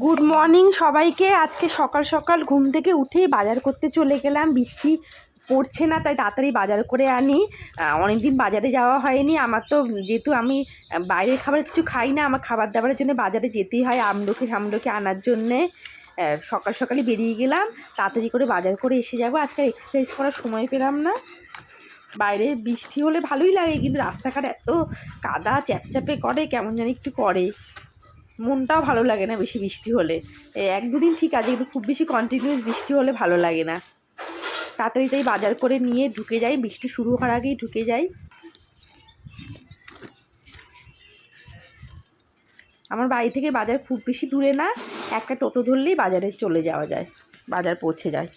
Good morning সবাইকে। আজকে সকাল সকাল ঘুম থেকে উঠেই বাজার করতে চলে গেলাম। বৃষ্টি পড়ছে না, তাই তাড়াতাড়ি বাজার করে আনি। অনেক দিন বাজারে যাওয়া হয়নি আমার, তো যেহেতু আমি বাইরের খাবার কিছু খাই না, আমার খাবার দাবারের জন্য বাজারে যেতেই হয় আমলকি আনার জন্যে। সকাল সকালই বেরিয়ে গেলাম, তাড়াতাড়ি করে বাজার করে এসে যাবো। আজকে এক্সারসাইজ করার সময় পেলাম না। বাইরে বৃষ্টি হলে ভালোই লাগে, কিন্তু রাস্তাঘাট এত কাদা চ্যাপচ্যাপে করে, কেমন জানি একটু করে, মনটাও ভালো লাগে না বেশি বৃষ্টি হলে। এক দুদিন ঠিক আছে, কিন্তু খুব বেশি কন্টিনিউয়াস বৃষ্টি হলে ভালো লাগে না। তাড়াতাড়ি তাই বাজার করে নিয়ে ঢুকে যাই, বৃষ্টি শুরু হওয়ার আগেই ঢুকে যাই। আমার বাড়ি থেকে বাজার খুব বেশি দূরে না, একটা টোটো ধরলেই বাজারে চলে যাওয়া যায়, বাজার পৌঁছে যায়।